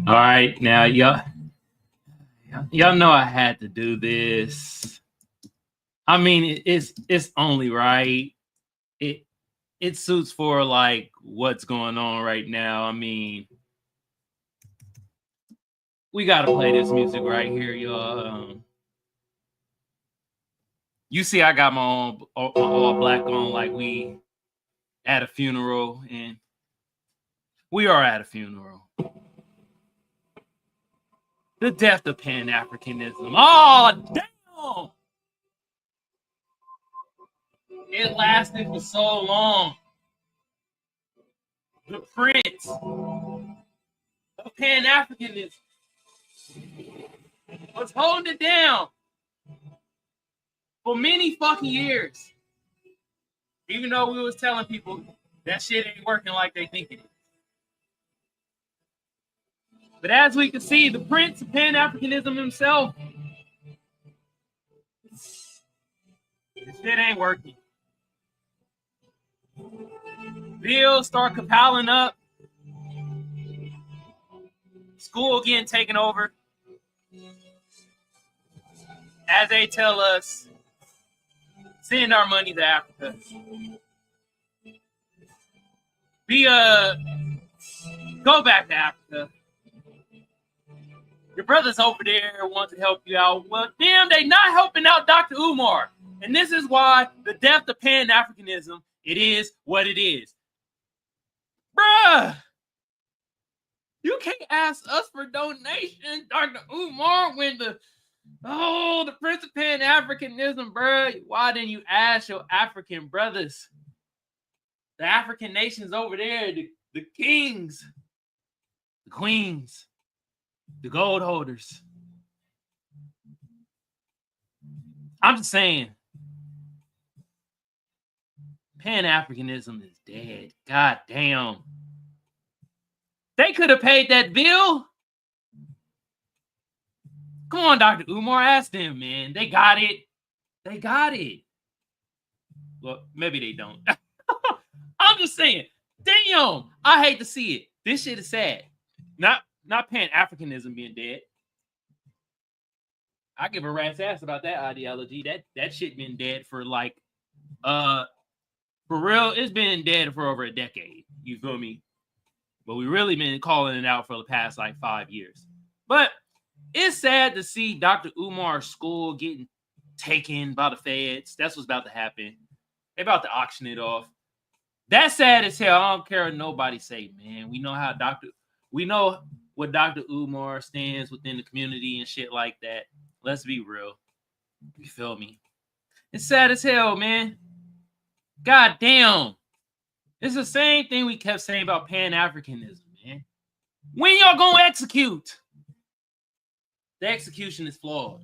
All right, now y'all know I had to do this. I mean, it's only right. It suits for like what's going on right now. I mean, we gotta play this music right here, y'all. You see, I got my own all black on, like we at a funeral, and we are at a funeral. The death of Pan-Africanism. Oh, damn! It lasted for so long. The prince of Pan-Africanism was holding it down for many fucking years. Even though we was telling people that shit ain't working like they think it is. But as we can see, the prince of Pan-Africanism himself, this shit ain't working. Bills start compiling up. School getting taken over. As they tell us, send our money to Africa. Go back to Africa. Your brothers over there want to help you out. Well, damn, they not helping out Dr. Umar. And this is why the death of Pan-Africanism, it is what it is. Bruh! You can't ask us for donations, Dr. Umar, when the Prince of Pan-Africanism, bruh. Why didn't you ask your African brothers? The African nations over there, the kings, the queens, the gold holders. I'm just saying, Pan-Africanism is dead. God damn. They could have paid that bill. Come on, Dr. Umar, ask them, man. They got it. They got it. Well, maybe they don't. I'm just saying, damn, I hate to see it. This shit is sad. Not Pan-Africanism being dead. I give a rat's ass about that ideology. That shit been dead for like, for real, it's been dead for over a decade. You feel me? But we really been calling it out for the past like 5 years. But it's sad to see Dr. Umar's school getting taken by the feds. That's what's about to happen. They're about to auction it off. That's sad as hell. I don't care what nobody say, man. We know what Dr. Umar stands within the community and shit like that. Let's be real. You feel me? It's sad as hell, man. God damn. It's the same thing we kept saying about Pan-Africanism, man. When y'all gonna execute? The execution is flawed.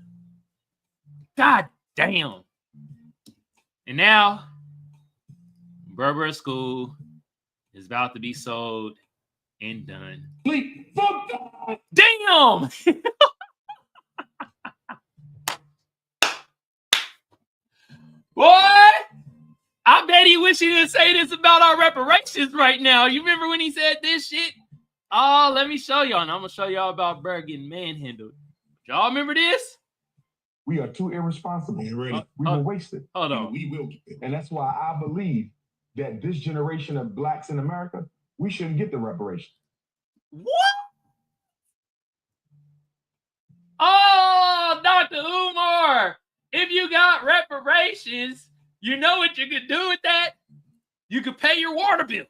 God damn. And now, Berber School is about to be sold and done. Damn! What? I bet he wish he didn't say this about our reparations right now. You remember when he said this shit? Oh, let me show y'all. And I'm going to show y'all about Berg getting manhandled. Y'all remember this? We are too irresponsible. We will waste it. Hold on. We will get it. And that's why I believe that this generation of blacks in America, we shouldn't get the reparations. What? Oh, Dr. Umar, if you got reparations, you know what you could do with that? You could pay your water bill.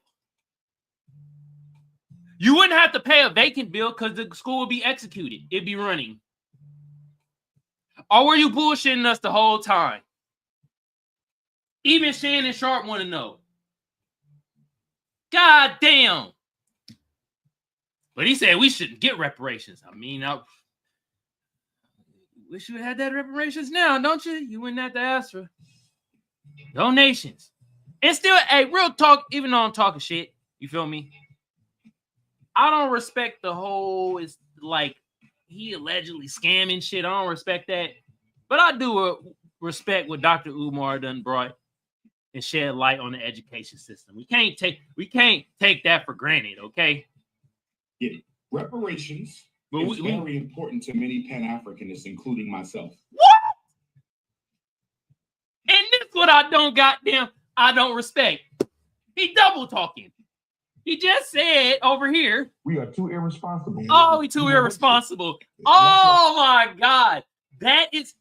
You wouldn't have to pay a vacant bill because the school would be executed. It'd be running. Or were you bullshitting us the whole time? Even Shannon Sharp want to know. God damn. But he said we shouldn't get reparations. I mean, I wish you had that reparations now, don't you? You wouldn't have to ask for donations. And still, hey, real talk, even though I'm talking shit, you feel me? I don't respect the whole, it's like he allegedly scamming shit. I don't respect that. But I do respect what Dr. Umar done brought and shed light on the education system. We can't take that for granted, okay? Get it. Reparations is very important to many Pan-Africanists, including myself. What? And this what I don't respect. He double talking. He just said over here. We are too irresponsible. Oh, we too irresponsible. Oh my God. That is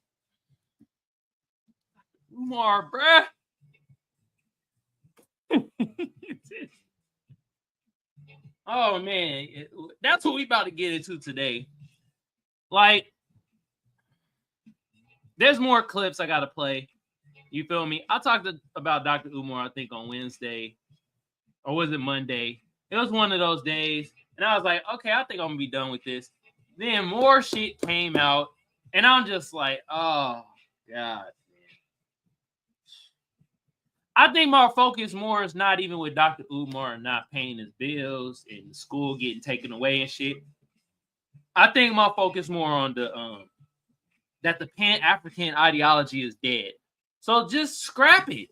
Umar, bruh. Oh man, that's what we about to get into today. Like, there's more clips I gotta play. You feel me? I talked about Dr. Umar, I think, on Wednesday, or was it Monday? It was one of those days, and I was like, okay, I think I'm gonna be done with this. Then more shit came out, and I'm just like, oh God. I think my focus more is not even with Dr. Umar not paying his bills and school getting taken away and shit. I think my focus more on the that the Pan-African ideology is dead. So just scrap it.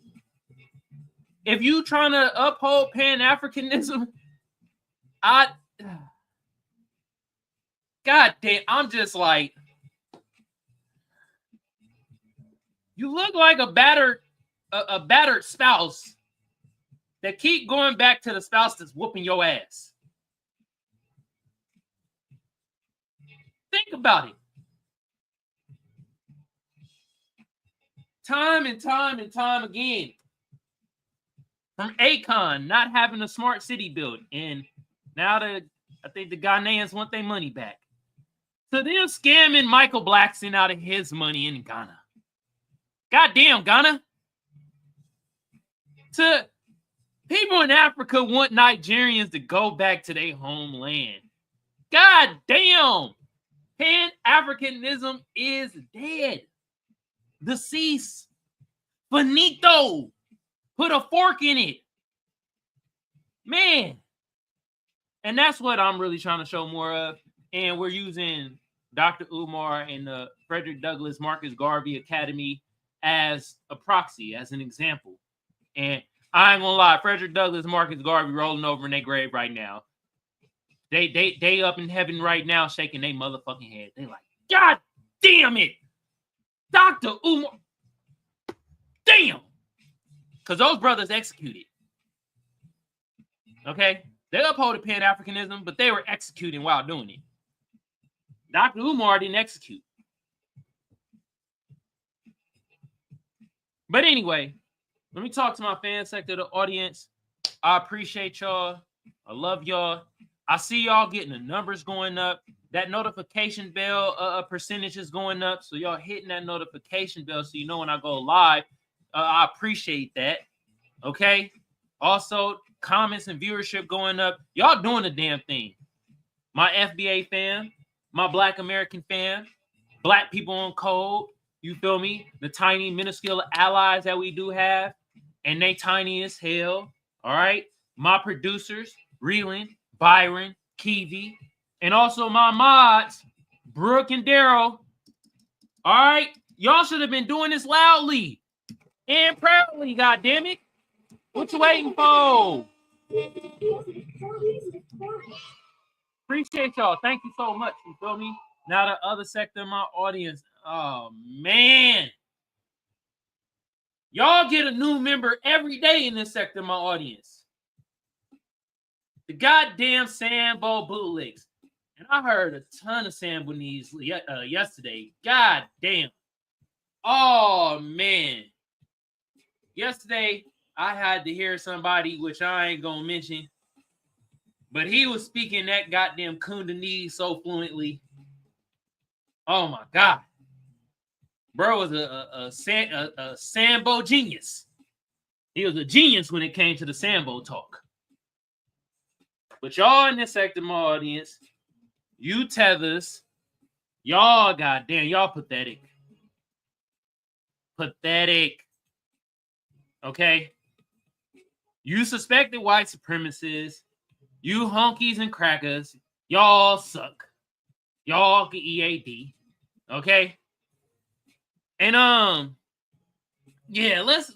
If you trying to uphold Pan-Africanism, God damn, I'm just like, you look like a battered spouse that keep going back to the spouse that's whooping your ass. Think about it. Time and time again. From Akon not having a smart city built, and now I think the Ghanaians want their money back. So they're scamming Michael Blackson out of his money in Ghana. Goddamn, Ghana. To people in Africa want Nigerians to go back to their homeland. God damn. Pan-Africanism is dead. Deceased. Finito. Put a fork in it. Man. And that's what I'm really trying to show more of. And we're using Dr. Umar and the Frederick Douglass Marcus Garvey Academy as a proxy, as an example. And I ain't gonna lie, Frederick Douglass, Marcus Garvey rolling over in their grave right now. They up in heaven right now shaking their motherfucking head. They like, God damn it, Dr. Umar. Damn. Because those brothers executed. Okay? They upholded Pan-Africanism, but they were executing while doing it. Dr. Umar didn't execute. But anyway, let me talk to my fan sector, the audience. I appreciate y'all. I love y'all. I see y'all getting the numbers going up. That notification bell percentage is going up. So y'all hitting that notification bell so you know when I go live. I appreciate that. Okay? Also, comments and viewership going up. Y'all doing the damn thing. My FBA fam, my Black American fam, Black people on code. You feel me? The tiny, minuscule allies that we do have. And they tiny as hell. All right? My producers, Reeland, Byron, Kiveon, and also my mods, Brooke and Daryl. All right? Y'all should have been doing this loudly and proudly, goddammit. What you waiting for? Appreciate y'all. Thank you so much. You feel me? Now the other sector of my audience. Oh, man. Y'all get a new member every day in this sector of my audience. The goddamn Sambo bootlegs. And I heard a ton of Sambonese yesterday. God damn. Oh, man. Yesterday, I had to hear somebody, which I ain't going to mention, but he was speaking that goddamn Kundalini so fluently. Oh, my God. Bro was a Sambo genius. He was a genius when it came to the Sambo talk. But y'all in this sector of my audience, you tethers, y'all goddamn, y'all pathetic. Pathetic. Okay? You suspected white supremacists, you honkies and crackers, y'all suck. Y'all get EAD. Okay? And yeah, let's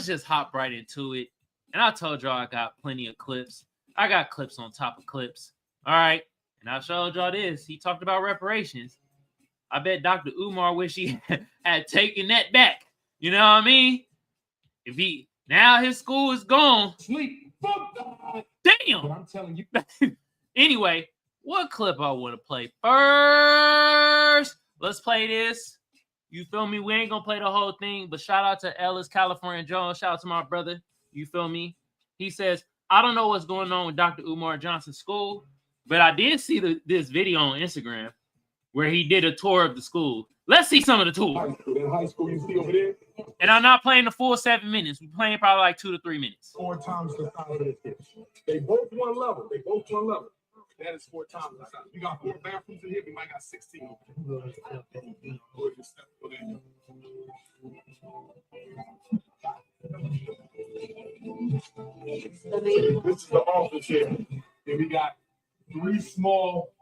just hop right into it. And I told y'all I got plenty of clips. I got clips on top of clips. All right. And I showed y'all this. He talked about reparations. I bet Dr. Umar wish he had taken that back. You know what I mean? If he now his school is gone. Sleep. Damn. But I'm telling you. Anyway, what clip I want to play first? Let's play this. You feel me? We ain't gonna play the whole thing, but shout out to Ellis, California Jones. Shout out to my brother. You feel me? He says, I don't know what's going on with Dr. Umar Johnson's school, but I did see this video on Instagram where he did a tour of the school. Let's see some of the tour. High school you see over there? And I'm not playing the full 7 minutes. We're playing probably like 2 to 3 minutes. 4 times the size of this kid. They both one level. That is 4 times the size. We got 4 bathrooms in here. We might got 16. This is the office here. And we got 3 small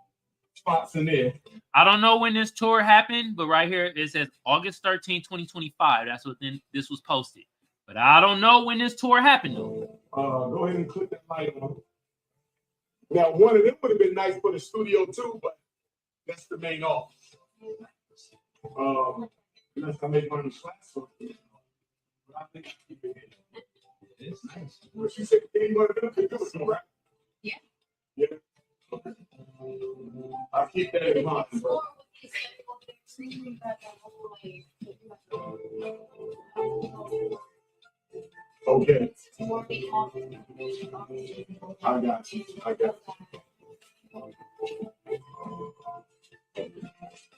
spots in there. I don't know when this tour happened, but right here it says August 13, 2025. That's what this was posted. But I don't know when this tour happened though. Go ahead and click that light on. Now, one of them would have been nice for the studio too, but that's the main office. Unless I make one of the flats. But I think it's nice. Well, she said, "Hey, one of them could do it, right?" Yeah. Yeah. Okay. I'll keep that in mind. Bro. Okay. I got you.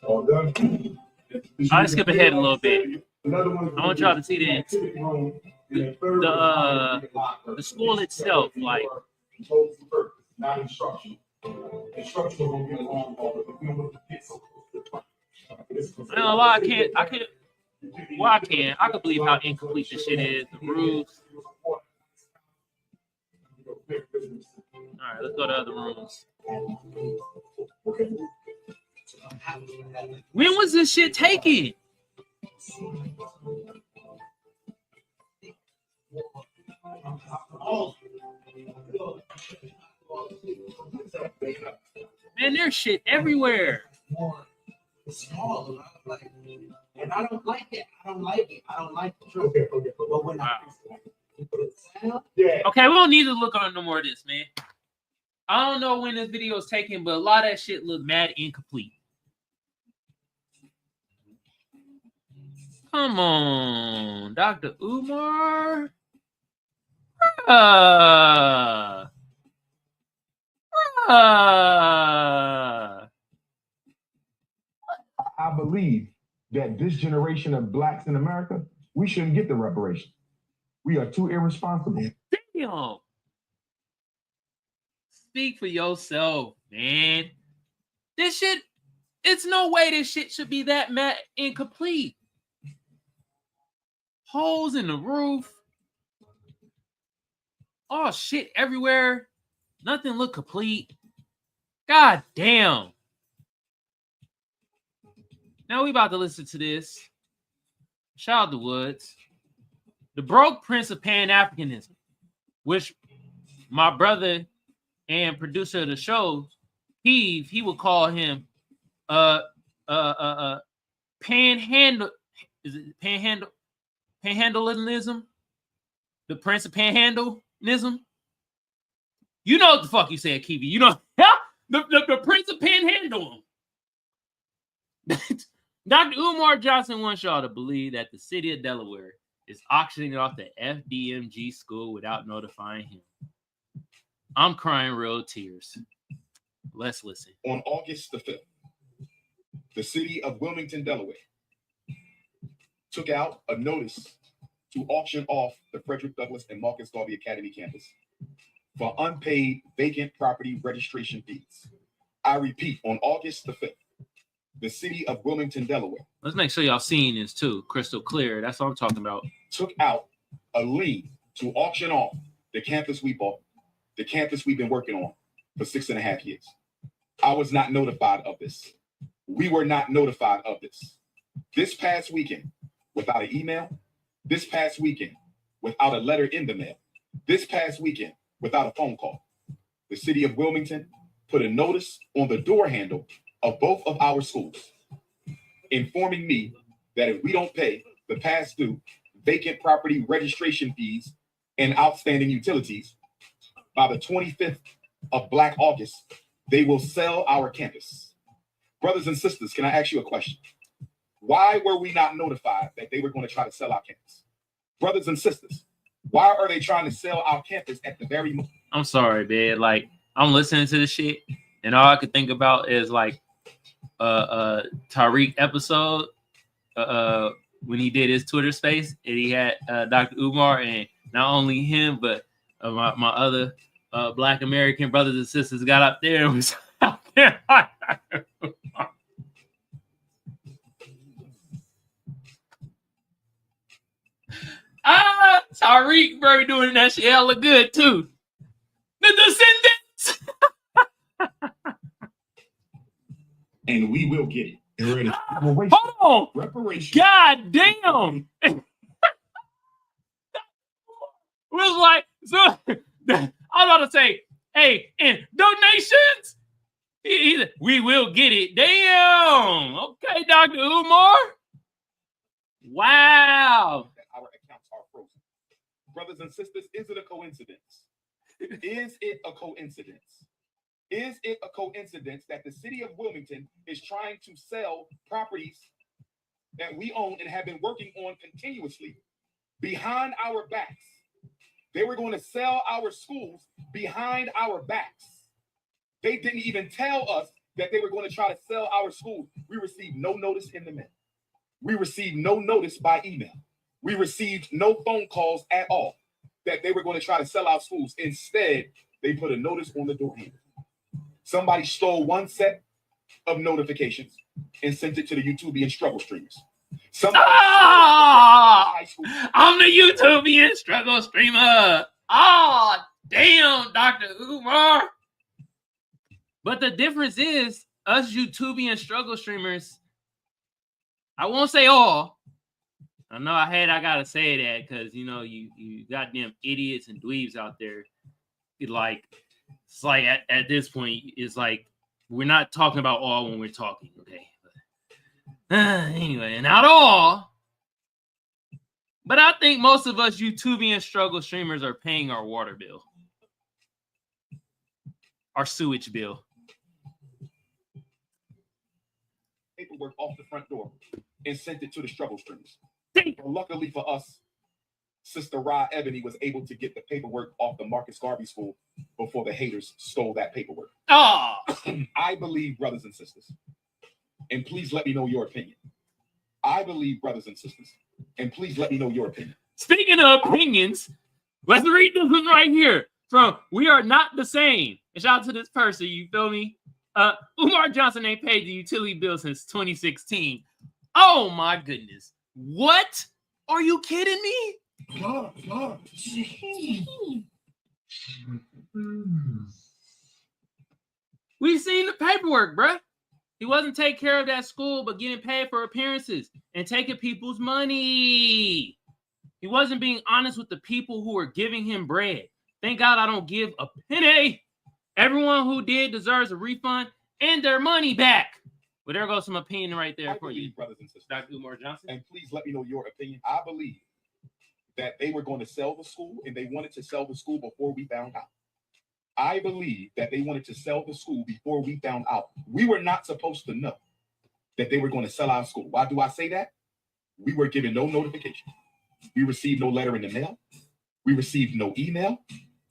All done. I'll skip ahead a little bit. I want y'all to see the school itself, like. Not instruction. Instruction will be a long haul. I can believe how incomplete this shit is. The roofs. All right, let's go to other rooms. When was this shit taken? Man, there's shit everywhere. Small, and I don't like it. I don't like it. Okay. But when okay, we don't need to look on no more of this, man. I don't know when this video is taken, but a lot of that shit look mad incomplete. Come on, Dr. Umar. I believe that this generation of blacks in America, we shouldn't get the reparations. We are too irresponsible. Damn. Speak for yourself, man. This shit, it's no way this shit should be that incomplete. Holes in the roof. Oh, shit everywhere. Nothing look complete. God damn. Now we about to listen to this. Shout out to Woods. The Broke Prince of Pan-Africanism, which my brother and producer of the show, he would call him panhandle. Is it panhandleism? The Prince of Panhandleism? You know what the fuck you said, Kiwi. You know the Prince of Panhandle. Dr. Umar Johnson wants y'all to believe that the city of Delaware is auctioning off the FDMG school without notifying him. I'm crying real tears. Let's listen. On August the 5th, the city of Wilmington, Delaware, took out a notice to auction off the Frederick Douglass and Marcus Garvey Academy campus for unpaid vacant property registration fees. I repeat, on August the 5th, the city of Wilmington, Delaware. Let's make sure y'all seeing this too, crystal clear. That's what I'm talking about. Took out a lien to auction off the campus we bought, the campus we've been working on for 6.5 years. I was not notified of this. We were not notified of this. This past weekend, without an email, this past weekend, without a letter in the mail, this past weekend, without a phone call, the city of Wilmington put a notice on the door handle of both of our schools, informing me that if we don't pay the past due vacant property registration fees and outstanding utilities by the 25th of Black August, they will sell our campus. Brothers and sisters, can I ask you a question? Why were we not notified that they were going to try to sell our campus? Brothers and sisters, why are they trying to sell our campus at the very moment? I'm sorry, man. Like, I'm listening to this shit, and all I could think about is like Tariq episode when he did his Twitter space, and he had Dr. Umar, and not only him, but my other Black American brothers and sisters got up there and was out there. Tariq, bro, doing that shit hella good too. The Descendants. And we will get it. Hold on. Reparation. God damn. It was like, so I was about to say, hey, and donations. We will get it. Damn. Okay, Dr. Umar. Wow. Our accounts are frozen. Brothers and sisters, is it a coincidence? Is it a coincidence? Is it a coincidence that the city of Wilmington is trying to sell properties that we own and have been working on continuously behind our backs? They were going to sell our schools behind our backs. They didn't even tell us that they were going to try to sell our schools. We received no notice in the mail. We received no notice by email. We received no phone calls at all that they were going to try to sell our schools. Instead, they put a notice on the door handle. Somebody stole one set of notifications and sent it to the YouTubian struggle streamers. Somebody I'm the YouTubian struggle streamer. Damn, Dr. Umar. But the difference is, us YouTubian struggle streamers, I won't say all. I know I gotta say that because you know you goddamn idiots and dweebs out there. It's like at this point, it's like we're not talking about all when we're talking, okay? But, anyway, not all. But I think most of us YouTubian struggle streamers are paying our water bill, our sewage bill. Paperwork off the front door and sent it to the struggle streamers. Luckily for us, Sister Ra Ebony was able to get the paperwork off the Marcus Garvey school before the haters stole that paperwork. I believe, brothers and sisters, and please let me know your opinion. I believe, brothers and sisters, and please let me know your opinion. Speaking of opinions, let's read this one right here from We Are Not the Same. And shout out to this person, you feel me? Umar Johnson ain't paid the utility bill since 2016. Oh my goodness. What? Are you kidding me? We've seen the paperwork, bruh. He wasn't taking care of that school, but getting paid for appearances and taking people's money. He wasn't being honest with the people who were giving him bread. Thank God I don't give a penny. Everyone who did deserves a refund and their money back. Well, there goes some opinion right there for you, brothers and sisters. Dr. Umar Johnson. And please let me know your opinion. I believe that they were going to sell the school, and they wanted to sell the school before we found out. I believe that they wanted to sell the school before we found out. We were not supposed to know that they were going to sell our school. Why do I say that? We were given no notification. We received no letter in the mail. We received no email.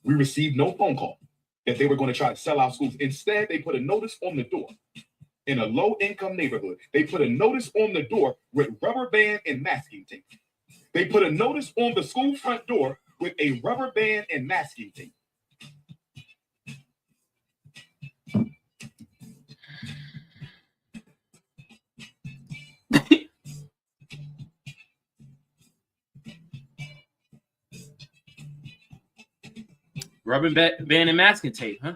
We received no phone call that they were going to try to sell our schools. Instead, they put a notice on the door. In a low-income neighborhood, they put a notice on the door with rubber band and masking tape. They put a notice on the school front door with a rubber band and masking tape. Rubber band and masking tape, huh?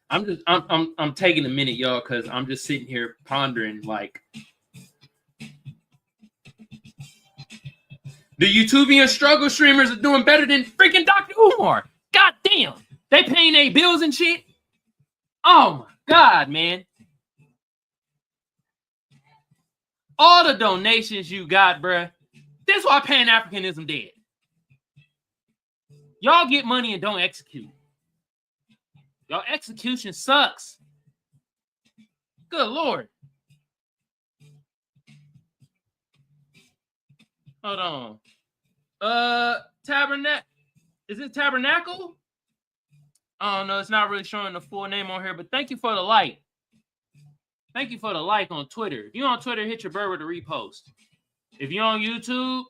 I'm taking a minute, y'all, because I'm just sitting here pondering, like, the YouTubian struggle streamers are doing better than freaking Dr. Umar. God damn. They paying their bills and shit. Oh my God, man. All the donations you got, bruh. This is why Pan-Africanism dead. Y'all get money and don't execute. Y'all execution sucks. Good Lord. Hold on. Tabernacle. Is it Tabernacle? I don't know. It's not really showing the full name on here, but thank you for the like. Thank you for the like on Twitter. If you're on Twitter, hit your bird with a repost. If you're on YouTube,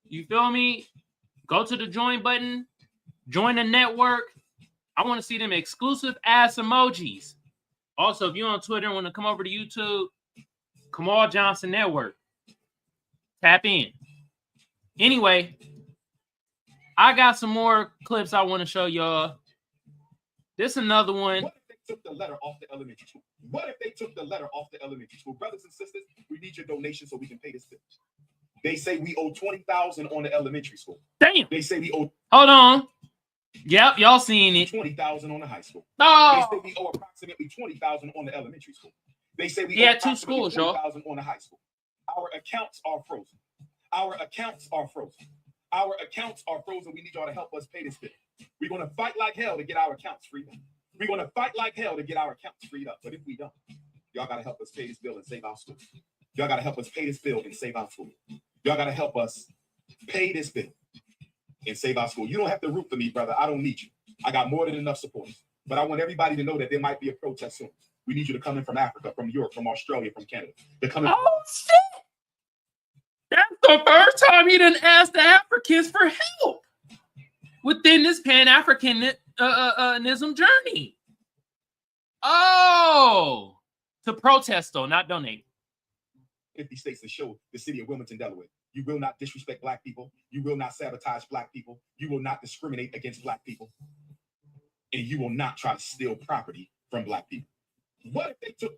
you feel me? Go to the join button. Join the network. I want to see them exclusive ass emojis. Also, if you're on Twitter and want to come over to YouTube, Kamal Johnson Network. Tap in. Anyway, I got some more clips I want to show y'all. This another one. What if they took the letter off the elementary school? What if they took the letter off the elementary school? Brothers and sisters, we need your donation so we can pay this bill. They say we owe $20,000 on the elementary school. Damn. They say we owe. Hold on. Yep, y'all seen it. $20,000 on the high school. Oh. They say we owe approximately $20,000 on the elementary school. They say we Yeah, owe two schools, y'all. $20,000 on the high school. Our accounts are frozen. Our accounts are frozen. Our accounts are frozen. We need y'all to help us pay this bill. We're going to fight like hell to get our accounts freed up. We're going to fight like hell to get our accounts freed up. But if we don't, y'all got to help us pay this bill and save our school. Y'all got to help us pay this bill and save our school. Y'all got to help us pay this bill and save our school. You don't have to root for me, brother. I don't need you. I got more than enough supporters. But I want everybody to know that there might be a protest soon. We need you to come in from Africa, from Europe, from Australia, from Canada. They're coming. Oh, shit. That's the first time he didn't ask the Africans for help within this Pan-Africanism journey. Oh, to protest, though, not donate. 50 states to show the city of Wilmington, Delaware. You will not disrespect Black people. You will not sabotage Black people. You will not discriminate against Black people. And you will not try to steal property from Black people. What if they took...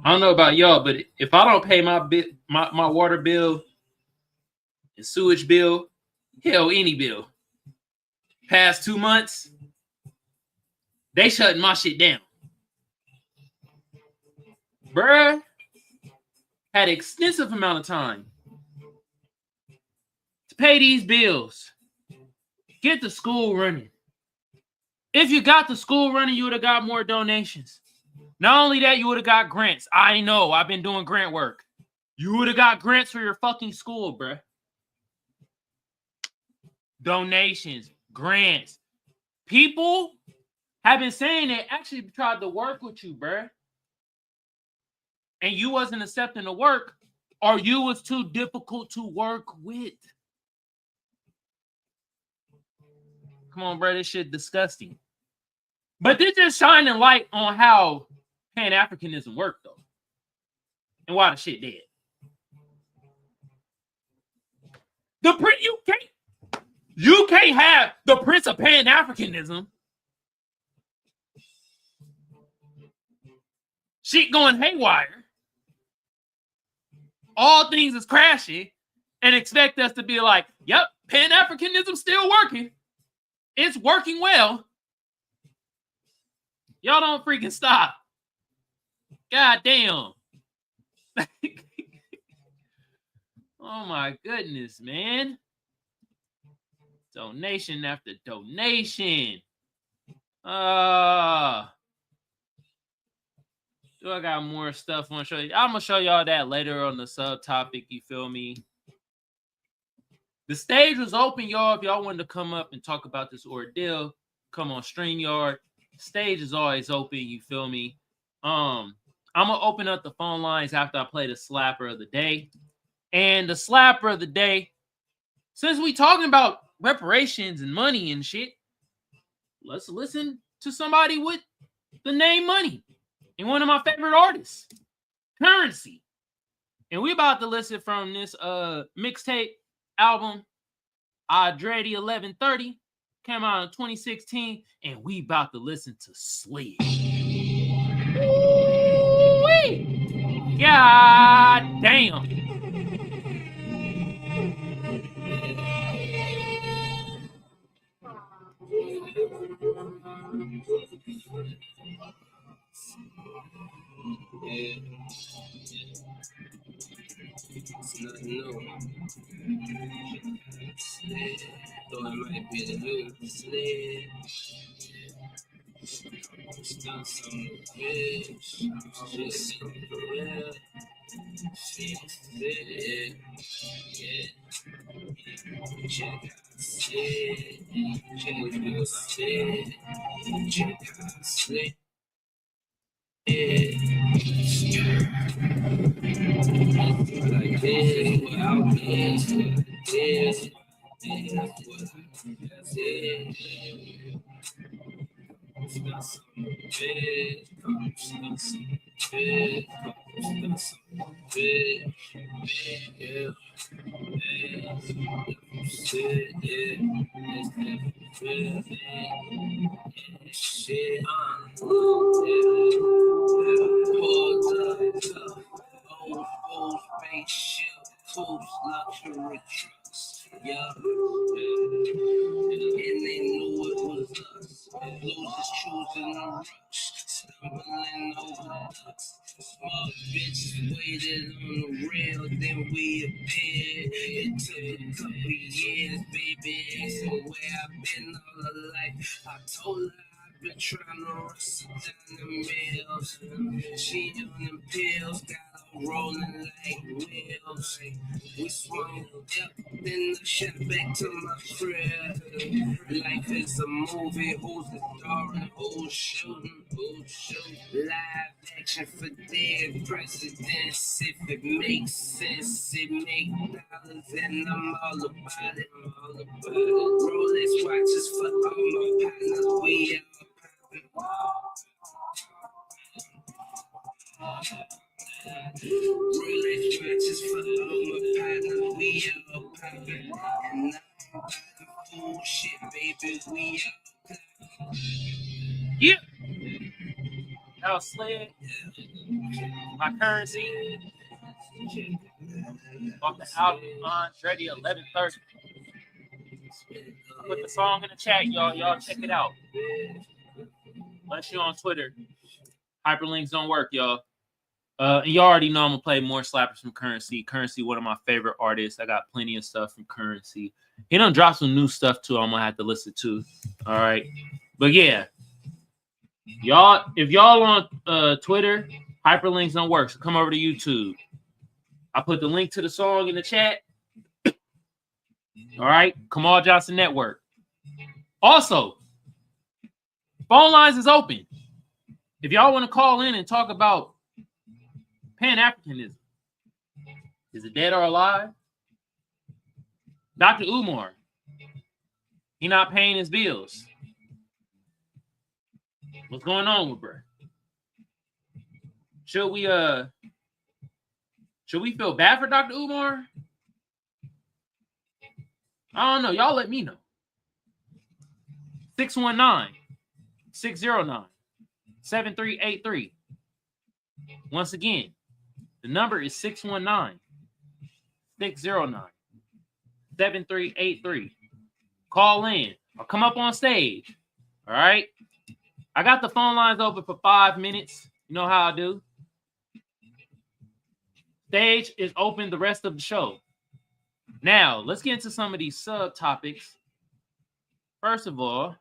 I don't know about y'all, but if I don't pay my water bill and sewage bill, hell, any bill, past 2 months, they shutting my shit down. Bruh, had extensive amount of time to pay these bills. Get the school running. If you got the school running, you would have got more donations. Not only that, you would have got grants. I know, I've been doing grant work. You would have got grants for your fucking school, bruh. Donations, grants. People have been saying they actually tried to work with you, bruh. And you wasn't accepting the work, or you was too difficult to work with. Come on, bro, this shit disgusting. But they're just shining light on how Pan-Africanism worked, though. And why the shit dead. You can't have the Prince of Pan-Africanism. Shit going haywire. All things is crashing. And expect us to be like, yep, Pan-Africanism still working. It's working well. Y'all don't freaking stop. God damn. Oh my goodness, man. Donation after donation. Do I got more stuff I want to show you? I'm going to show y'all that later on the subtopic, you feel me? The stage was open, y'all. If y'all wanted to come up and talk about this ordeal, come on StreamYard. Stage is always open, you feel me? I'm going to open up the phone lines after I play the slapper of the day. And the slapper of the day, since we talking about reparations and money and shit, let's listen to somebody with the name Money and one of my favorite artists, Currency. And we about to listen from this mixtape album, Adretti 1130, came out in 2016, and we about to listen to Slid. Ooh-wee. God damn. It's nothing new. Thought it might be the new sled. It's not some bitch. Just yeah. Check out sled. Check out sled. Check out sled. Like this, what out this, this, what I said. It's not some big, it's not some big, it's not some big, yeah. Shit, yeah, it's never good, shit, old spaceship, tubes, luxury trucks, yeah, and they knew it was us. Losers choosing the rush, stumbling over ducks. Small bitches waited on the rail, then we appeared. It took a couple years, baby, asking where I've been all her life. I told her I've been trying to rustle down the mills. She on them pills, got her rolling like wheels. We swung up, then I shot back to my crib. Life is a movie, who's the star and who's shooting? Live action for dead presidents. If it makes sense, it makes dollars, and I'm all about it. Rolex watches for all my partners, we all Rolex watches for all my partners, we all poppin'. And I'm about shit, baby, we all Yeah. Now Slid, my Currency, off the album Adretti 1130. Put the song in the chat, y'all. Y'all check it out. Unless you're on Twitter, hyperlinks don't work, y'all. And you already know I'm gonna play more slappers from Currency. Currency, one of my favorite artists. I got plenty of stuff from Currency. He done dropped some new stuff too. I'm gonna have to listen to. All right, but yeah, y'all. If y'all on Twitter, hyperlinks don't work. So come over to YouTube. I put the link to the song in the chat. All right, Kamal Johnson Network. Also, phone lines is open. If y'all want to call in and talk about Pan-Africanism, is it dead or alive? Dr. Umar, he not paying his bills. What's going on with bro? Should we feel bad for Dr. Umar? I don't know. Y'all let me know. 619-609-7383. Once again, the number is 619-609-7383. Call in or come up on stage. All right? I got the phone lines open for 5 minutes. You know how I do. Stage is open the rest of the show. Now, let's get into some of these subtopics. First of all,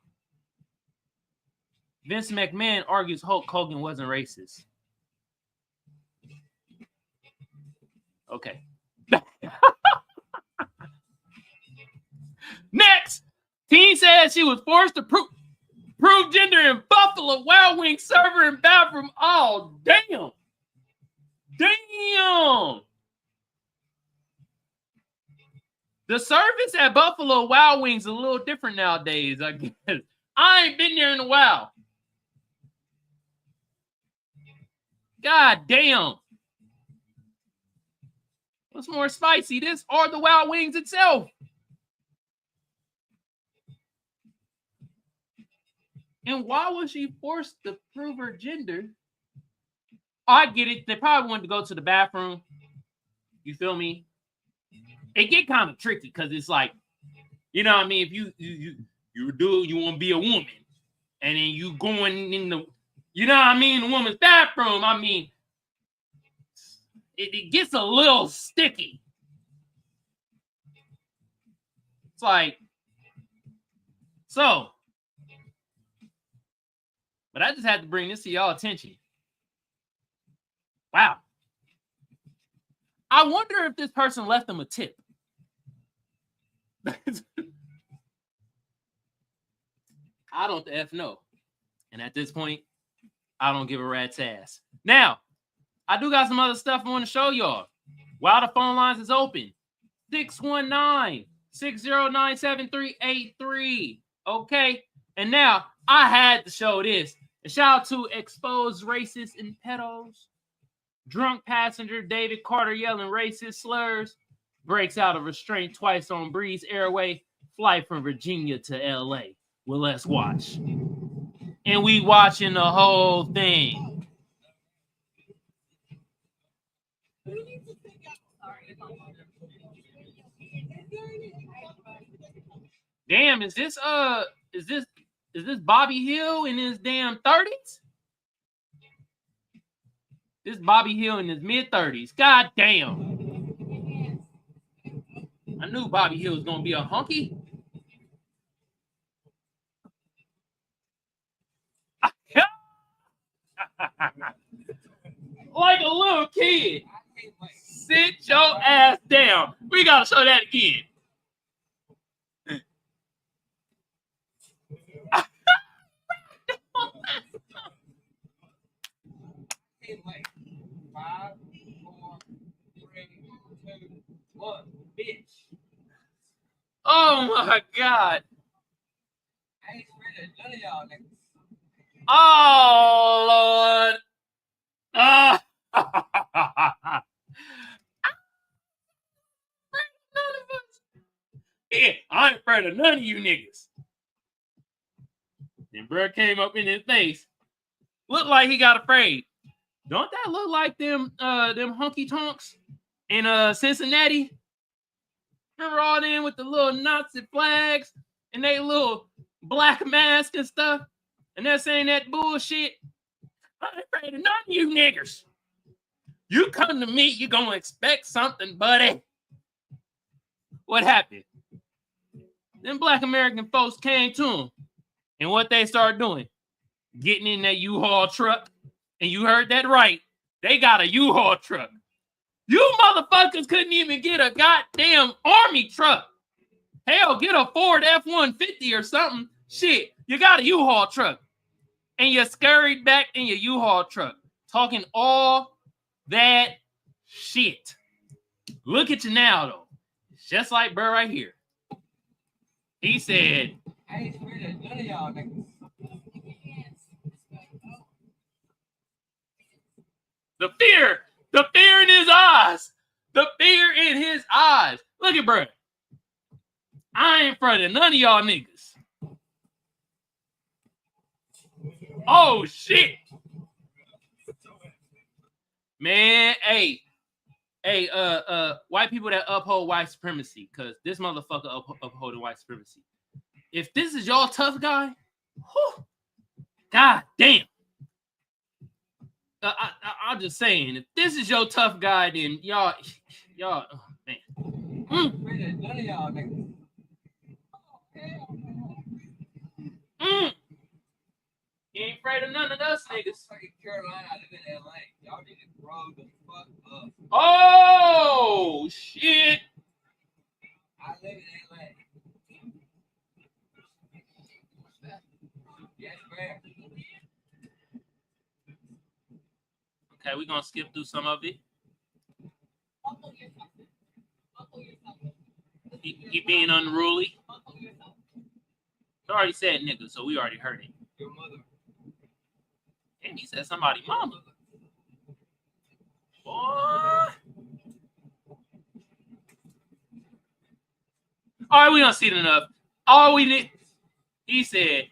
Vince McMahon argues Hulk Hogan wasn't racist. Okay. Next, teen says she was forced to prove gender in Buffalo Wild Wings server and bathroom. Oh, damn. Damn. The service at Buffalo Wild Wings is a little different nowadays, I guess. I ain't been there in a while. God damn. What's more spicy, this or the Wild Wings itself? And why was she forced to prove her gender? I get it. They probably wanted to go to the bathroom. You feel me? It get kind of tricky because it's like, you know what I mean? If you do, you want to be a woman. And then you going in the, you know what I mean, the woman's bathroom. I mean, it gets a little sticky. It's like, so, but I just had to bring this to y'all attention. Wow. I wonder if this person left them a tip. I don't the F know. And at this point, I don't give a rat's ass. Now, I do got some other stuff I want to show y'all. While the phone lines is open. 619-609-7383. Okay. And now I had to show this. And shout out to exposed racists and pedos. Drunk passenger David Carter yelling racist slurs. Breaks out of restraint twice on Breeze Airway. Flight from Virginia to LA. Well, let's watch. And we watching the whole thing. Damn, is this Bobby Hill in his damn 30s? This Bobby Hill in his mid-30s. God damn. I knew Bobby Hill was gonna be a hunky. Like a little kid. Sit your ass down. We gotta show that again. Five, 4, 3, 2, 1, bitch. Oh my God. I ain't scared of none of y'all niggas. Oh Lord. Yeah, I ain't afraid of none of you niggas. Then bro came up in his face. Looked like he got afraid. Don't that look like them honky tonks in Cincinnati? Remember all them with the little Nazi flags and they little black mask and stuff? And they're saying that bullshit. I ain't afraid of none of you niggers. You come to me, you're gonna expect something, buddy. What happened? Them black American folks came to them. And what they started doing? Getting in that U-Haul truck. And you heard that right. They got a U-Haul truck. You motherfuckers couldn't even get a goddamn army truck. Hell, get a Ford F-150 or something. Shit, you got a U-Haul truck. And you scurried back in your U-Haul truck. Talking all that shit. Look at you now, though. It's just like bro right here. He said, I ain't scared of none of y'all niggas. the fear in his eyes. The fear in his eyes. Look at bro. I ain't afraid of none of y'all niggas. Oh, shit. Man, hey, white people that uphold white supremacy, because this motherfucker upholding white supremacy. If this is y'all tough guy, whew, god damn. I'm just saying, if this is your tough guy, then y'all, oh, man. None of y'all niggas. You ain't afraid of none of us niggas. Fucking Carolina, I live in LA. Y'all need to grow the fuck up. Oh shit! I live in LA. Yes, ma'am. Okay, we're gonna skip through some of it. He being unruly. He already said nigga, so we already heard it. And he said somebody mama. Boy. All right, we don't see it enough. All we need, he said,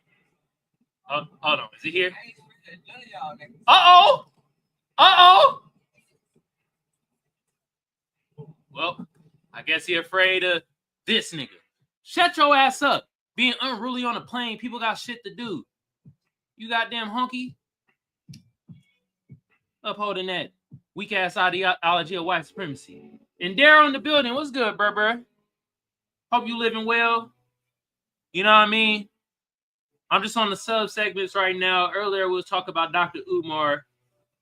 hold on, is he here? Uh-oh. Well, I guess he afraid of this nigga. Shut your ass up. Being unruly on a plane, people got shit to do. You goddamn hunky. Upholding that weak-ass ideology of white supremacy. And Daryl in the building, what's good, Burber? Hope you living well. You know what I mean? I'm just on the sub-segments right now. Earlier, we was talking about Dr. Umar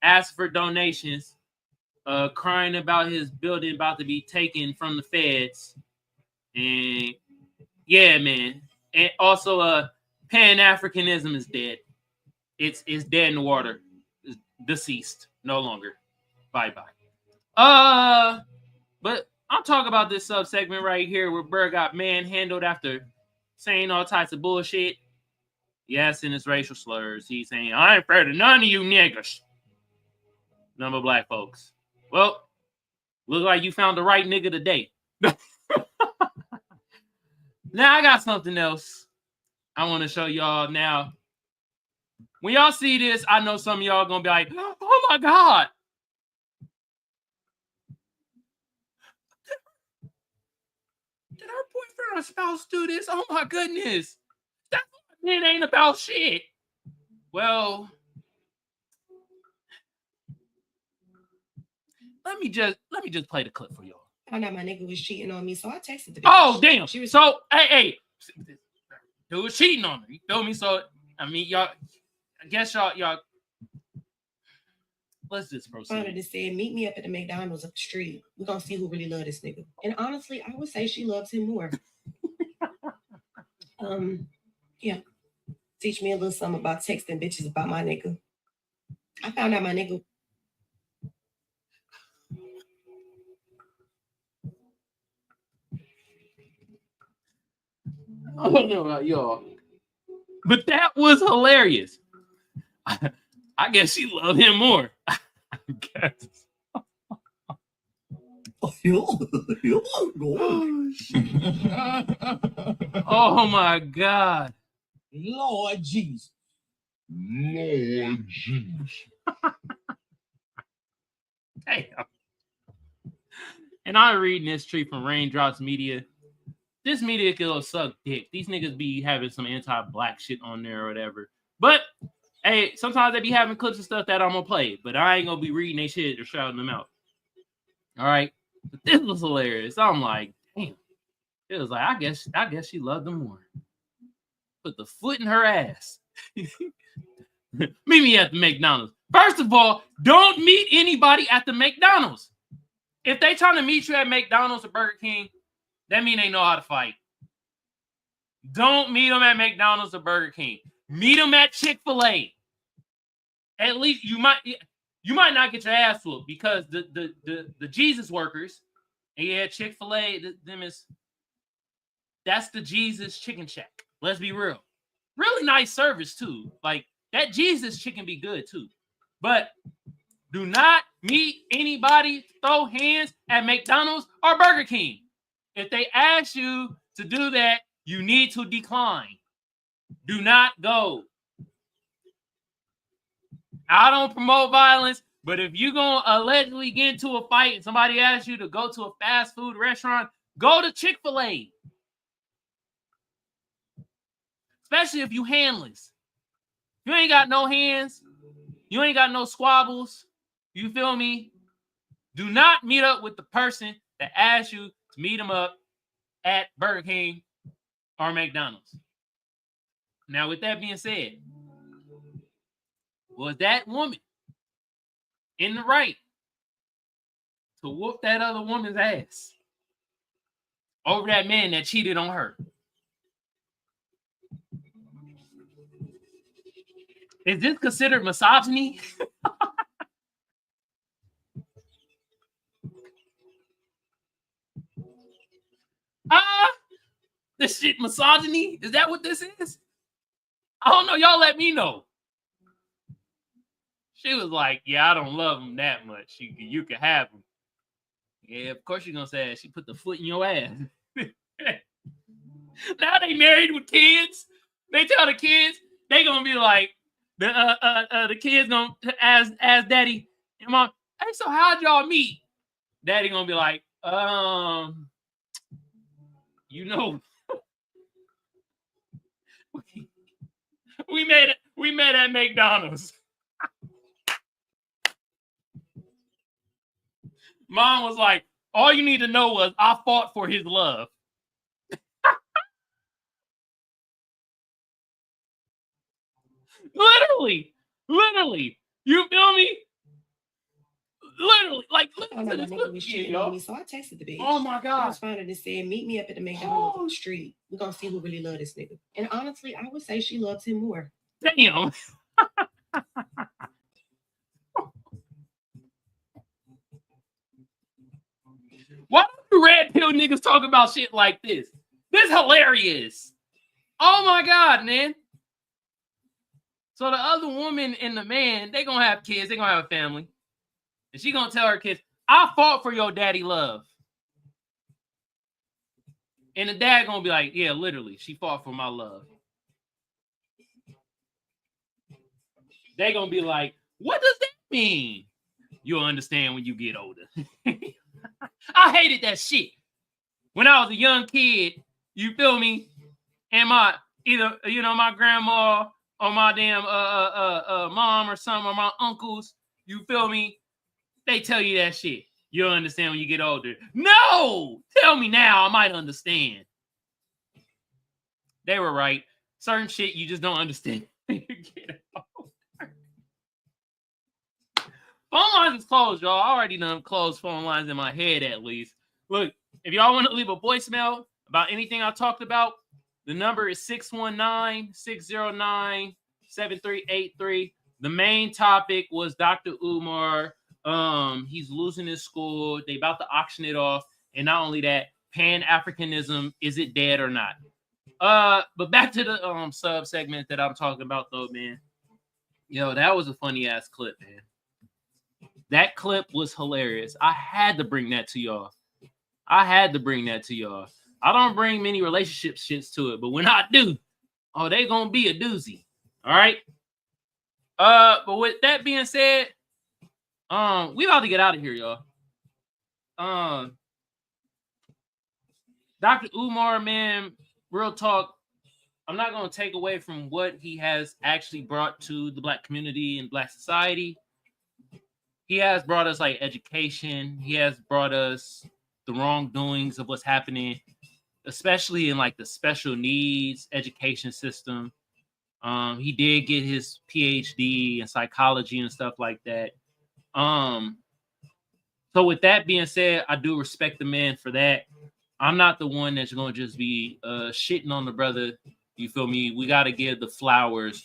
asking for donations, crying about his building about to be taken from the feds. And, yeah, man. And also, Pan-Africanism is dead. It's dead in the water. It's deceased. No longer. Bye-bye. But I'm talking about this sub-segment right here where Burr got manhandled after saying all types of bullshit. Yes, in his racial slurs. He's saying, I ain't afraid of none of you niggas. None but black folks. Well, look like you found the right nigga today. Now, I got something else I want to show y'all now. When y'all see this, I know some of y'all going to be like, oh my God. Did our boyfriend or spouse do this? Oh my goodness. It ain't about shit. Well, let me just play the clip for y'all. I know my nigga was cheating on me, so I texted the bitch. Oh damn! She was so hey, dude was cheating on her. You feel me? So I mean, y'all. I guess y'all. Let's just proceed. Wanted to say, meet me up at the McDonald's up the street. We're gonna see who really loves this nigga. And honestly, I would say she loves him more. Yeah. Teach me a little something about texting bitches about my nigga. I found out my nigga. I don't know about y'all, but that was hilarious. I guess she loved him more. I guess. Oh my God. Lord Jesus. Lord Jesus. Damn. And I'm reading this tweet from Raindrops Media. This media could go suck dick. These niggas be having some anti-black shit on there or whatever. But, hey, sometimes they be having clips and stuff that I'm going to play. But I ain't going to be reading they shit or shouting them out. All right? But this was hilarious. I'm like, damn. It was like, I guess she loved them more. Put the foot in her ass. Meet me at the McDonald's. First of all, don't meet anybody at the McDonald's. If they trying to meet you at McDonald's or Burger King, that mean they know how to fight. Don't meet them at McDonald's or Burger King. Meet them at Chick-fil-A. At least you might not get your ass whooped because the Jesus workers, and yeah, Chick-fil-A, that's the Jesus chicken shack. Let's be real. Really nice service too. Like that Jesus chicken be good too. But do not meet anybody, throw hands at McDonald's or Burger King. If they ask you to do that, you need to decline. Do not go. I don't promote violence, but if you're going to allegedly get into a fight and somebody asks you to go to a fast food restaurant, go to Chick-fil-A. Especially if you handless. You ain't got no hands. You ain't got no squabbles. You feel me? Do not meet up with the person that asked you to meet them up at Burger King or McDonald's. Now, with that being said, was that woman in the right to whoop that other woman's ass over that man that cheated on her? Is this considered misogyny? This shit misogyny? Is that what this is? I don't know. Y'all let me know. She was like, yeah, I don't love him that much. You can have him. Yeah, of course you're going to say that. She put the foot in your ass. Now they married with kids. They tell the kids, they going to be like, the kids going to ask daddy and mom, hey, so how'd y'all meet? Daddy going to be like, you know, we met at McDonald's. Mom was like, all you need to know was I fought for his love. Literally. You feel me? Literally, like, I know my nigga was shitting on me, so I texted the bitch. Oh my God. I was finding and said, meet me up at the McDonald's on the street. We're gonna see who really love this nigga. And honestly, I would say she loves him more. Damn. Why do red pill niggas talk about shit like this? This is hilarious. Oh my God, man. So the other woman and the man, they gonna have kids, they gonna have a family. And she gonna tell her kids, I fought for your daddy love. And the dad gonna be like, yeah, literally, she fought for my love. They gonna be like, what does that mean? You'll understand when you get older. I hated that shit. When I was a young kid, you feel me? And my my grandma or my damn mom or some of my uncles, you feel me? They tell you that shit. You'll understand when you get older. No! Tell me now, I might understand. They were right. Certain shit you just don't understand when you get older. Phone lines is closed, y'all. I already done closed phone lines in my head at least. Look, if y'all want to leave a voicemail about anything I talked about, the number is 619-609-7383. The main topic was Dr. Umar. He's losing his school. They about to auction it off. And not only that, Pan-Africanism, is it dead or not? But back to the sub segment that I'm talking about though, man. Yo, that was a funny ass clip, man. That clip was hilarious. I had to bring that to y'all. I don't bring many relationship shits to it, but when I do, oh, they gonna be a doozy. All right. But with that being said, we about to get out of here, y'all. Dr. Umar, man, real talk. I'm not gonna take away from what he has actually brought to the Black community and Black society. He has brought us like education. He has brought us the wrongdoings of what's happening, especially in like the special needs education system. He did get his PhD in psychology and stuff like that. So with that being said, I do respect the man for that. I'm not the one that's going to just be shitting on the brother. You feel me? We got to give the flowers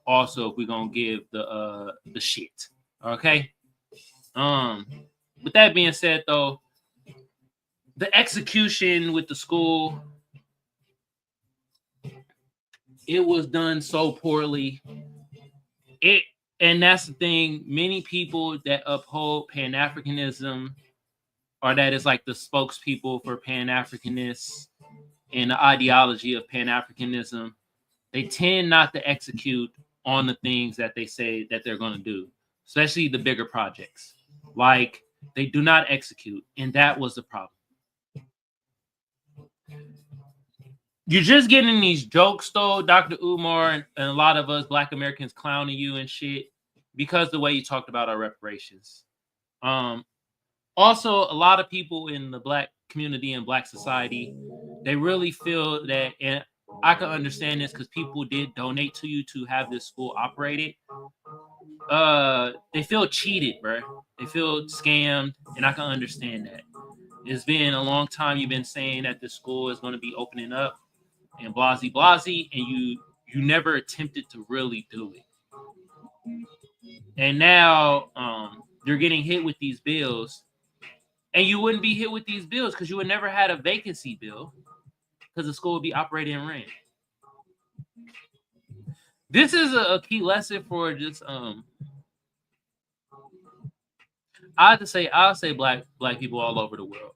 also if we're going to give the shit. Okay? With that being said, though, the execution with the school, it was done so poorly. And that's the thing. Many people that uphold Pan-Africanism, or that is like the spokespeople for Pan-Africanists and the ideology of Pan-Africanism, they tend not to execute on the things that they say that they're going to do, especially the bigger projects. Like, they do not execute, and that was the problem. You're just getting these jokes, though, Dr. Umar, and a lot of us Black Americans clowning you and shit because the way you talked about our reparations. Also, a lot of people in the Black community and Black society, they really feel that, and I can understand this because people did donate to you to have this school operated. They feel cheated, bro. They feel scammed, and I can understand that. It's been a long time you've been saying that the school is going to be opening up and blasey, and you never attempted to really do it. And now you're getting hit with these bills, and you wouldn't be hit with these bills because you would never had a vacancy bill, because the school would be operated and ran. This is a key lesson for just I'll say black people all over the world.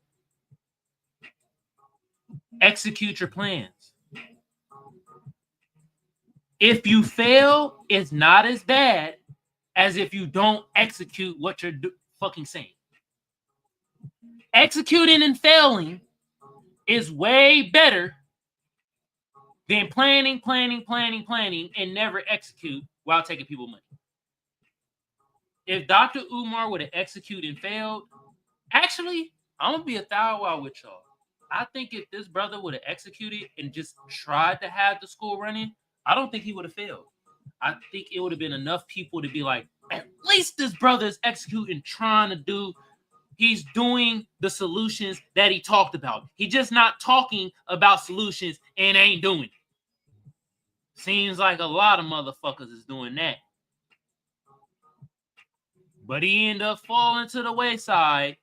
Execute your plans. If you fail, it's not as bad as if you don't execute what you're fucking saying. Executing and failing is way better than planning, and never execute while taking people money. If Dr. Umar would have executed and failed, actually, I'm going to be 1,000 with y'all. I think if this brother would have executed and just tried to have the school running, I don't think he would have failed. I think it would have been enough people to be like, at least this brother is executing, trying to do, he's doing the solutions that he talked about. He's just not talking about solutions and ain't doing it. Seems like a lot of motherfuckers is doing that. But he ended up falling to the wayside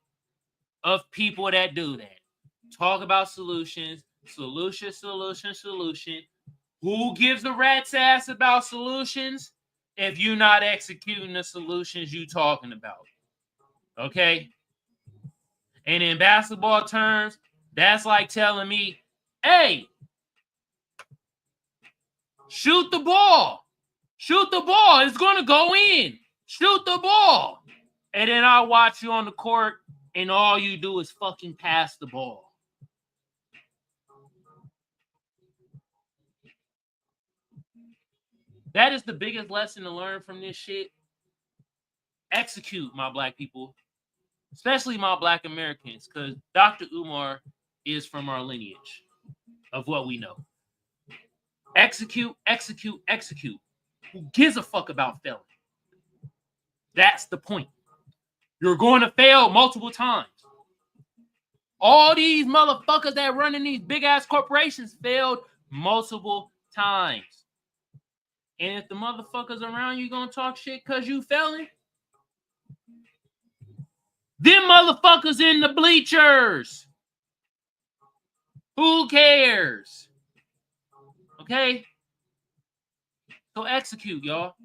of people that do that. Talk about solutions, solution. Who gives a rat's ass about solutions if you're not executing the solutions you talking about? Okay? And in basketball terms, that's like telling me, hey, shoot the ball. Shoot the ball. It's going to go in. Shoot the ball. And then I'll watch you on the court and all you do is fucking pass the ball. That is the biggest lesson to learn from this shit. Execute, my black people. Especially my black Americans, because Dr. Umar is from our lineage of what we know. Execute. Who gives a fuck about failing? That's the point. You're going to fail multiple times. All these motherfuckers that run in these big-ass corporations failed multiple times. And if the motherfuckers around you gonna talk shit because you failing, them motherfuckers in the bleachers. Who cares? Okay? So execute, y'all.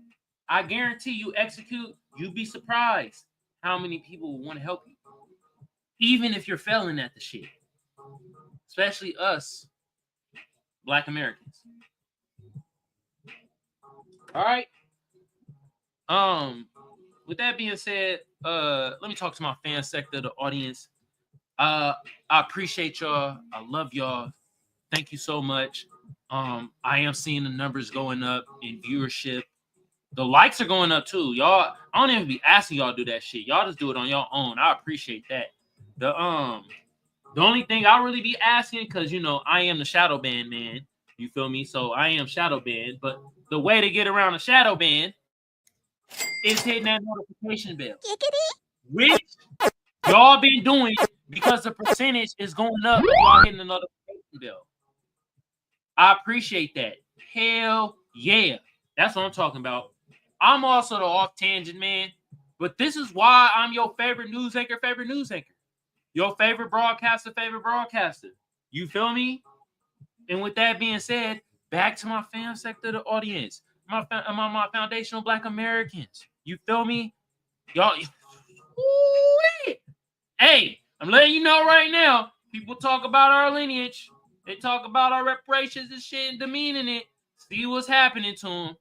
I guarantee you execute, you'd be surprised how many people want to help you. Even if you're failing at the shit. Especially us, Black Americans. All right. With that being said, let me talk to my fan sector, the audience. I appreciate y'all. I love y'all. Thank you so much. I am seeing the numbers going up in viewership. The likes are going up too. Y'all, I don't even be asking y'all to do that shit. Y'all just do it on your own. I appreciate that. The only thing I really be asking, because you know I am the shadow ban man. You feel me? So I am shadow banned. But the way to get around a shadow ban is hitting that notification bell. Which y'all been doing because the percentage is going up if y'all hitting the notification bell. I appreciate that. Hell yeah. That's what I'm talking about. I'm also the off tangent man, but this is why I'm your favorite news anchor. Your favorite broadcaster. You feel me? And with that being said, back to my fan sector, the audience, my foundational Black Americans. You feel me? Y'all. Hey, I'm letting you know right now, people talk about our lineage. They talk about our reparations and shit and demeaning it. See what's happening to them.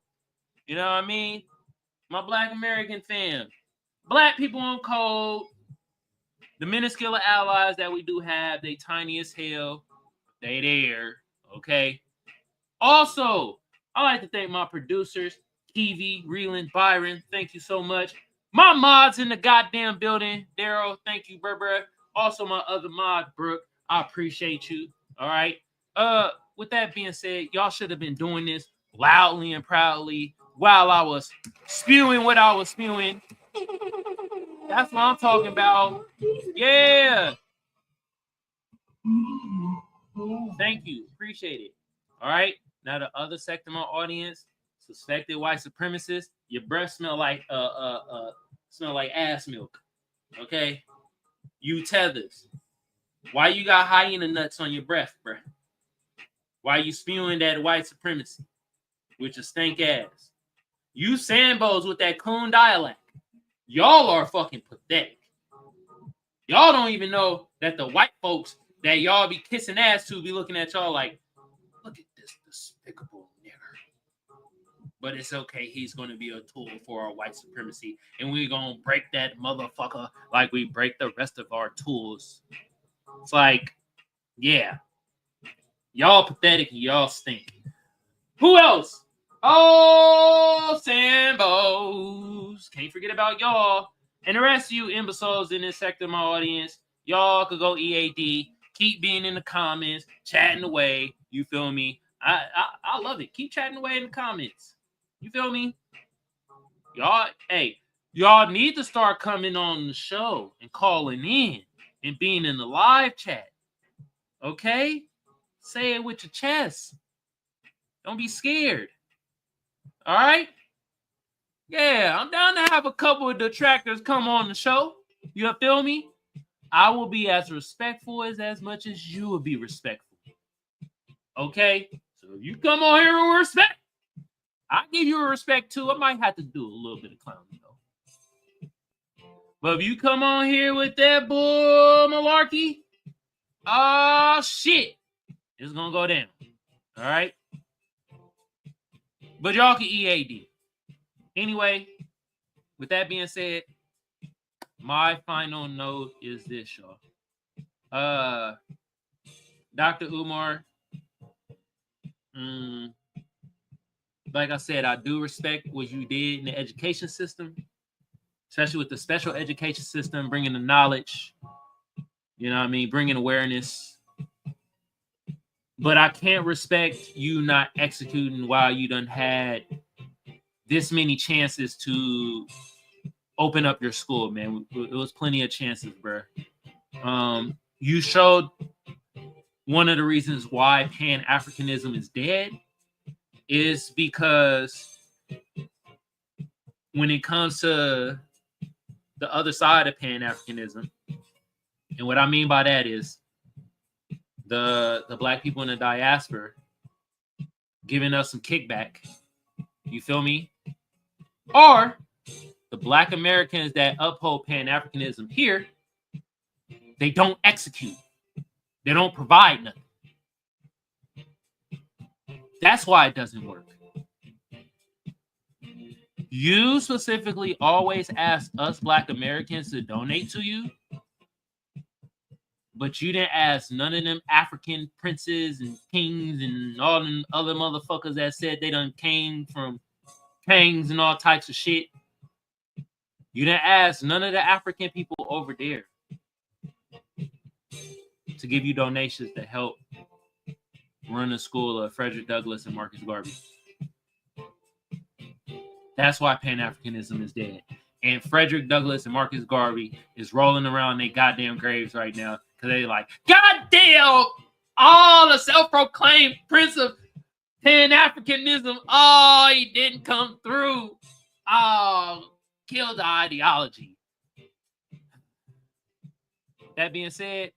You know what I mean? My Black American fam. Black people on code. The minuscule allies that we do have, they tiny as hell. They there. Okay. Also, I like to thank my producers, Kiveon, Reeland, Byron. Thank you so much. My mods in the goddamn building. Daryl, thank you, bruh. Also, my other mod, Brooke. I appreciate you. All right. With that being said, y'all should have been doing this loudly and proudly while I was spewing what I was spewing. That's what I'm talking about. Yeah. Thank you. Appreciate it. All right. Now the other sector of my audience, suspected white supremacists, your breath smell like ass milk. Okay. You tethers. Why you got hyena nuts on your breath, bruh? while you spewing that white supremacy with your stank ass. You Sambos with that coon dialect. Y'all are fucking pathetic. Y'all don't even know that the white folks that y'all be kissing ass to be looking at y'all like, look at this despicable nigger. But it's okay. He's going to be a tool for our white supremacy. And we're going to break that motherfucker like we break the rest of our tools. It's like, yeah. Y'all pathetic and y'all stink. Who else? Oh, Sambos. Can't forget about y'all. And the rest of you imbeciles in this sector of my audience, y'all could go EAD. Keep being in the comments, chatting away. You feel me? I love it. Keep chatting away in the comments. You feel me? Y'all, hey, y'all need to start coming on the show and calling in and being in the live chat. Okay? Say it with your chest. Don't be scared. All right? Yeah, I'm down to have a couple of detractors come on the show. You feel me? I will be as respectful as much as you will be respectful. Okay? So if you come on here with respect, I give you a respect too. I might have to do a little bit of clowning though. But if you come on here with that bull malarkey, oh shit, it's gonna go down. All right? But y'all can EAD. Anyway, with that being said, my final note is this, y'all. Dr. Umar, like I said, I do respect what you did in the education system, especially with the special education system, bringing the knowledge, you know what I mean, bringing awareness. But I can't respect you not executing while you done had this many chances to open up your school, man. It was plenty of chances, bro. You showed one of the reasons why Pan-Africanism is dead is because when it comes to the other side of Pan-Africanism, and what I mean by that is the black people in the diaspora giving us some kickback. You feel me? Or the black Americans that uphold Pan-Africanism here, they don't execute. They don't provide nothing. That's why it doesn't work. You specifically always ask us black Americans to donate to you, but you didn't ask none of them African princes and kings and all them other motherfuckers that said they done came from kings and all types of shit. You didn't ask none of the African people over there to give you donations to help run the school of Frederick Douglass and Marcus Garvey. That's why Pan-Africanism is dead. And Frederick Douglass and Marcus Garvey is rolling around their goddamn graves right now because they're like, goddamn, all the self-proclaimed prince of Pan-Africanism, oh, he didn't come through. Oh, kill the ideology. That being said,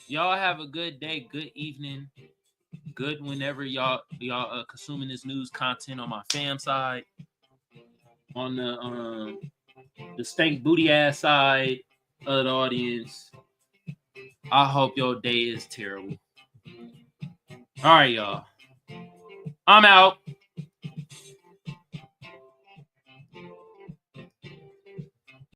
y'all have a good day, good evening, good whenever y'all consuming this news content on my fam side, on the stank booty ass side of the audience. I hope your day is terrible. All right, y'all. I'm out.